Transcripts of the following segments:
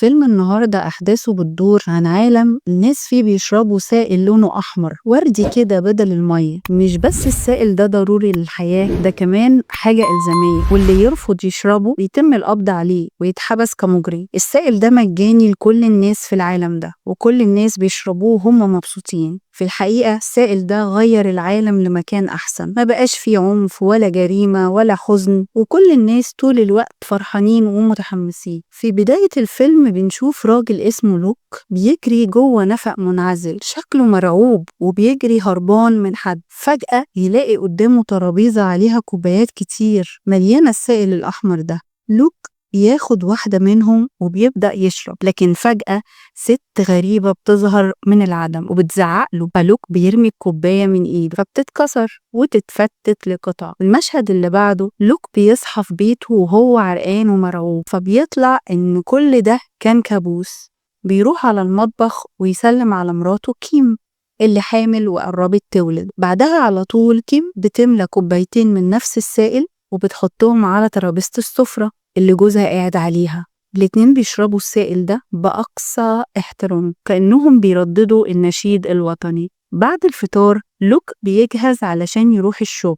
فيلم النهاردة أحداثه بتدور عن عالم الناس فيه بيشربوا سائل لونه أحمر وردي كده بدل المية. مش بس السائل ده ضروري للحياة، ده كمان حاجة إلزامية، واللي يرفض يشربه بيتم القبض عليه ويتحبس كمجرم. السائل ده مجاني لكل الناس في العالم ده، وكل الناس بيشربوه وهم مبسوطين. في الحقيقة السائل ده غير العالم لمكان أحسن، ما بقاش فيه عنف ولا جريمة ولا حزن، وكل الناس طول الوقت فرحانين ومتحمسين. في بداية الفيلم بنشوف راجل اسمه لوك بيجري جوه نفق منعزل، شكله مرعوب وبيجري هربان من حد. فجأة يلاقي قدامه ترابيزة عليها كوبايات كتير مليانة السائل الأحمر ده. لوك ياخد واحدة منهم وبيبدأ يشرب، لكن فجأة ست غريبة بتظهر من العدم وبتزعق له، فلوك بيرمي الكوباية من ايده فبتتكسر وتتفتت لقطع. المشهد اللي بعده لوك بيصحى في بيته وهو عرقان ومرعوب، فبيطلع ان كل ده كان كابوس. بيروح على المطبخ ويسلم على مراته كيم اللي حامل وقربت تولد. بعدها على طول كيم بتملى كوبايتين من نفس السائل وبتحطهم على ترابيزة السفرة اللي جوزها قاعد عليها. الاتنين بيشربوا السائل ده بأقصى احترام كأنهم بيرددوا النشيد الوطني. بعد الفطار لوك بيجهز علشان يروح الشغل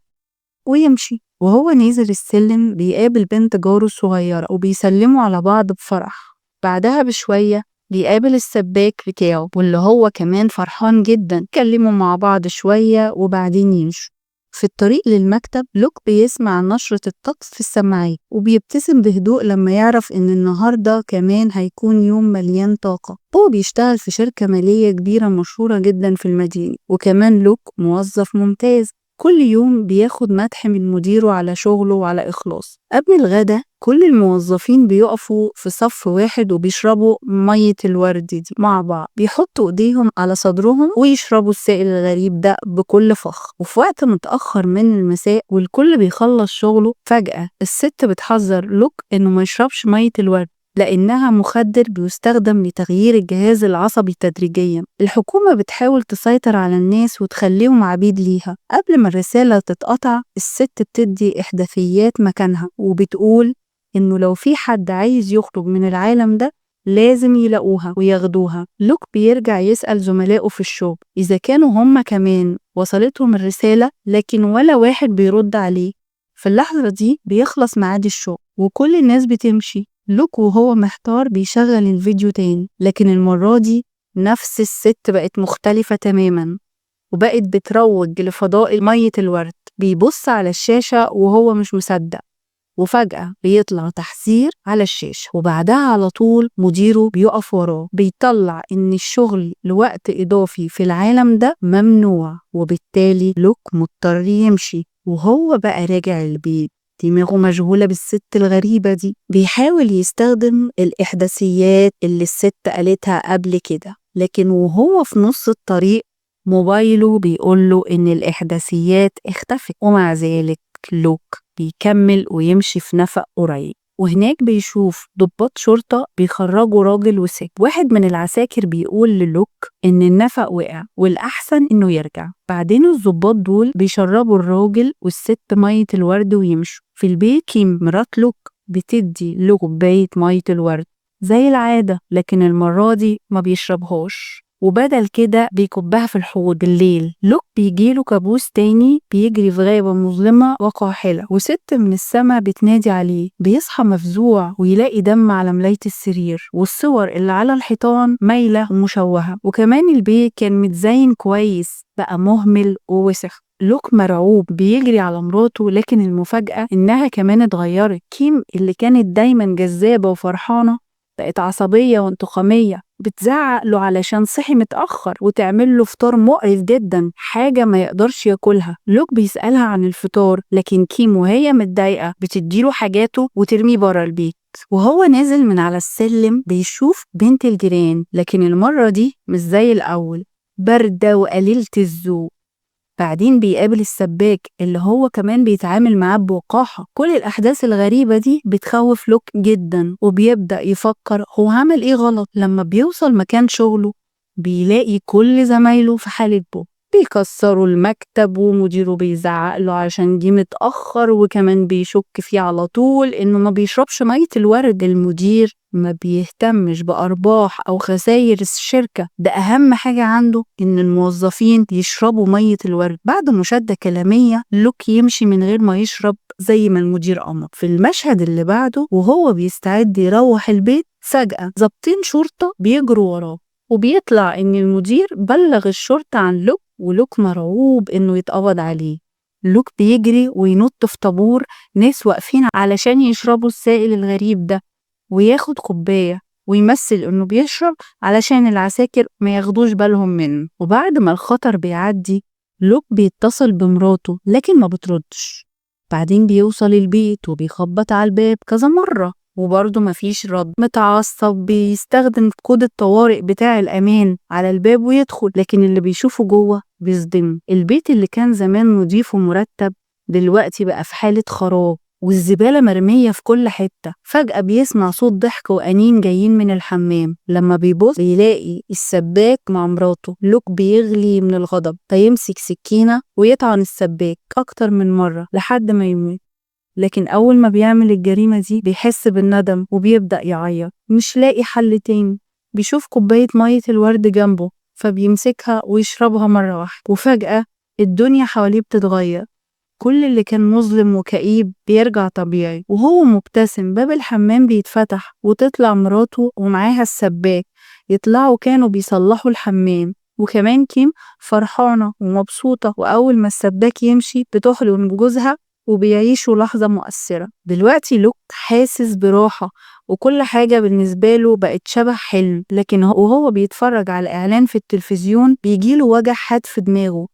ويمشي، وهو نازل السلم بيقابل بنت جاره الصغيرة وبيسلموا على بعض بفرح. بعدها بشوية بيقابل السباك بتاعه واللي هو كمان فرحان جدا، كلموا مع بعض شوية وبعدين يمشوا. في الطريق للمكتب لوك بيسمع نشرة الطقس في السماعات وبيبتسم بهدوء لما يعرف إن النهاردة كمان هيكون يوم مليان طاقة. هو بيشتغل في شركة مالية كبيرة مشهورة جدا في المدينة، وكمان لوك موظف ممتاز كل يوم بياخد مدح من مديره على شغله وعلى إخلاص. قبل الغدا كل الموظفين بيقفوا في صف واحد وبيشربوا مية الورد دي مع بعض، بيحطوا ايديهم على صدرهم ويشربوا السائل الغريب ده بكل فخر. وفي وقت متأخر من المساء والكل بيخلص شغله، فجأة الست بتحذر لوك انه ما يشربش مية الورد لأنها مخدر بيستخدم لتغيير الجهاز العصبي تدريجيا. الحكومة بتحاول تسيطر على الناس وتخليهم عبيد ليها. قبل ما الرسالة تتقطع الست بتدي إحداثيات مكانها وبتقول إنه لو في حد عايز يخرج من العالم ده لازم يلاقوها وياخدوها. لوك بيرجع يسأل زملائه في الشغل إذا كانوا هم كمان وصلتهم الرسالة، لكن ولا واحد بيرد عليه. في اللحظة دي بيخلص ميعاد الشغل وكل الناس بتمشي. لوك وهو محتار بيشغل الفيديو تاني، لكن المرة دي نفس الست بقت مختلفة تماما وبقت بتروج لفضاء مية الورد. بيبص على الشاشة وهو مش مصدق، وفجأة بيطلع تحذير على الشاشة، وبعدها على طول مديره بيقف وراه بيطلع إن الشغل لوقت إضافي في العالم ده ممنوع، وبالتالي لوك مضطر يمشي. وهو بقى راجع البيت دماغه مشغولة بالست الغريبة دي، بيحاول يستخدم الإحداثيات اللي الست قالتها قبل كده، لكن وهو في نص الطريق موبايله بيقوله إن الإحداثيات اختفت. ومع ذلك لوك بيكمل ويمشي في نفق قريب، وهناك بيشوف ضباط شرطة بيخرجوا راجل وست. واحد من العساكر بيقول للوك إن النفق وقع والأحسن إنه يرجع. بعدين الضباط دول بيشربوا الراجل والست مية الورد ويمشوا. في البيت كيم مرات لوك بتدي له كوباية مية الورد زي العادة، لكن المرة دي ما بيشربهاش وبدل كده بيكبها في الحوض. بالليل لوك بيجيله كابوس تاني، بيجري في غابة مظلمة وقاحلة وست من السما بتنادي عليه. بيصحى مفزوع ويلاقي دم على ملاية السرير، والصور اللي على الحيطان مايلة ومشوهة، وكمان البيت كان متزين كويس بقى مهمل ووسخ. لوك مرعوب بيجري على مراته، لكن المفاجأة إنها كمان اتغيرت. كيم اللي كانت دايما جذابة وفرحانة بقت عصبية وانتقامية، بتزعق له علشان صحي متأخر وتعمل له فطار مقرف جدا، حاجة ما يقدرش ياكلها. لوك بيسألها عن الفطار، لكن كيم وهي متضايقة بتديله حاجاته وترميه برا البيت. وهو نازل من على السلم بيشوف بنت الجيران، لكن المرة دي مش زي الأول، باردة وقليلة الذوق. بعدين بيقابل السباك اللي هو كمان بيتعامل معاه بوقاحة. كل الأحداث الغريبة دي بتخوف لوك جدا، وبيبدأ يفكر هو عمل إيه غلط. لما بيوصل مكان شغله بيلاقي كل زمايله في حالة بؤس، بيكسروا المكتب ومديره بيزعقله عشان جه متأخر، وكمان بيشك فيه على طول إنه ما بيشربش مية الورد. المدير ما بيهتمش بأرباح أو خسائر الشركة، ده أهم حاجة عنده إن الموظفين يشربوا مية الورد. بعد مشادة كلامية لوك يمشي من غير ما يشرب زي ما المدير أمر. في المشهد اللي بعده وهو بيستعد يروح البيت، فجأة ضابطين شرطة بيجروا وراه، وبيطلع إن المدير بلغ الشرطة عن لوك، ولوك مرعوب إنه يتقبض عليه. لوك بيجري وينط في طابور ناس واقفين علشان يشربوا السائل الغريب ده، وياخد كوباية ويمثل إنه بيشرب علشان العساكر ما ياخدوش بالهم منه. وبعد ما الخطر بيعدي، لوك بيتصل بمراته لكن ما بتردش. بعدين بيوصل البيت وبيخبط على الباب كذا مرة وبرضه مفيش رد. متعصب بيستخدم كود الطوارئ بتاع الأمان على الباب ويدخل، لكن اللي بيشوفه جوه بيصدمه. البيت اللي كان زمان نضيف ومرتب دلوقتي بقى في حالة خراب، والزبالة مرمية في كل حتة. فجأة بيسمع صوت ضحك وأنين جايين من الحمام. لما بيبص بيلاقي السباك مع مراته. لوك بيغلي من الغضب فيمسك سكينة ويطعن السباك أكتر من مرة لحد ما يموت. لكن أول ما بيعمل الجريمة دي بيحس بالندم وبيبدأ يعيط، مش لاقي حل تاني. بيشوف كوباية مية الورد جنبه فبيمسكها ويشربها مرة واحدة، وفجأة الدنيا حواليه بتتغير. كل اللي كان مظلم وكئيب بيرجع طبيعي وهو مبتسم. باب الحمام بيتفتح وتطلع مراته ومعاها السباك يطلعوا. كانوا بيصلحوا الحمام، وكمان كيم فرحانة ومبسوطة. وأول ما السباك يمشي بتحضن جوزها وبيعيشوا لحظة مؤثرة. دلوقتي لوك حاسس براحة وكل حاجة بالنسبة له بقت شبه حلم. لكن وهو بيتفرج على إعلان في التلفزيون بيجيله وجع حاد في دماغه.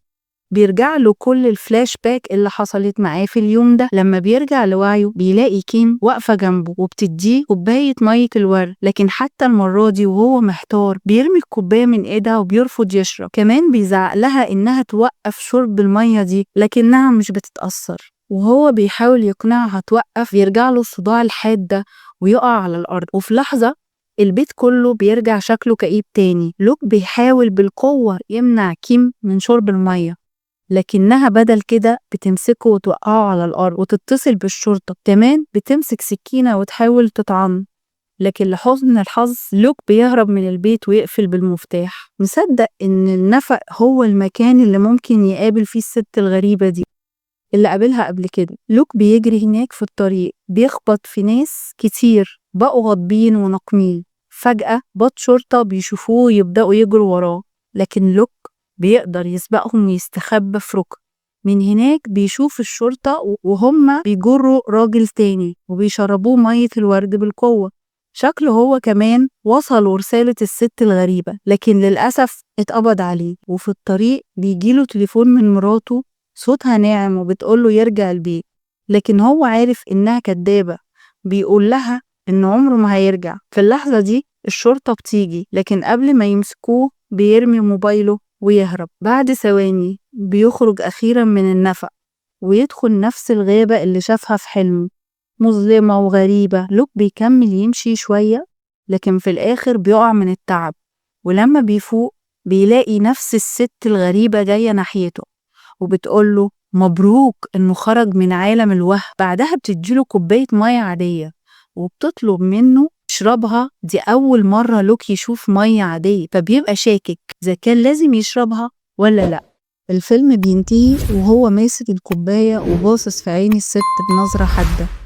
بيرجع له كل الفلاش باك اللي حصلت معاه في اليوم ده. لما بيرجع لوعيه بيلاقي كيم واقفة جنبه وبتديه كوباية مية الورد، لكن حتى المرة دي وهو محتار بيرمي الكوباية من ايدها وبيرفض يشرب. كمان بيزعق لها انها توقف شرب المية دي لكنها مش بتتأثر. وهو بيحاول يقنعها توقف بيرجع له الصداع الحاد ده ويقع على الأرض. وفي لحظة البيت كله بيرجع شكله كئيب تاني. لوك بيحاول بالقوة يمنع كيم من شرب المية، لكنها بدل كده بتمسكه وتوقعه على الأرض وتتصل بالشرطة. كمان بتمسك سكينة وتحاول تطعنه. لكن لحسن الحظ لوك بيهرب من البيت ويقفل بالمفتاح، مصدق إن النفق هو المكان اللي ممكن يقابل فيه الست الغريبة دي اللي قابلها قبل كده. لوك بيجري هناك في الطريق بيخبط في ناس كتير بقوا غاضبين وناقمين. فجأة بط شرطة بيشوفوه ويبدأوا يجروا وراه، لكن لوك بيقدر يسبقهم ويستخبى في ركن. من هناك بيشوف الشرطة وهم بيجروا راجل تاني وبيشربوه مية الورد بالقوة. شكله هو كمان وصل ورسالة الست الغريبة، لكن للأسف اتقبض عليه. وفي الطريق بيجيله تليفون من مراته صوتها ناعم وبتقوله يرجع البيت، لكن هو عارف إنها كدابة. بيقول لها إن عمره ما هيرجع. في اللحظة دي الشرطة بتيجي، لكن قبل ما يمسكوه بيرمي موبايله ويهرب. بعد ثواني بيخرج أخيرا من النفق ويدخل نفس الغابة اللي شافها في حلمه، مظلمة وغريبة. لوك بيكمل يمشي شوية لكن في الآخر بيقع من التعب، ولما بيفوق بيلاقي نفس الست الغريبة جاية ناحيته وبتقوله مبروك إنه خرج من عالم الوهم. بعدها بتديله كوباية مية عادية وبتطلب منه يشربها. دي أول مرة لوك يشوف مية عادية، فبيبقى شاكك إذا كان لازم يشربها ولا لأ. الفيلم بينتهي وهو ماسك الكوباية وباصص في عين الست بنظرة حادة.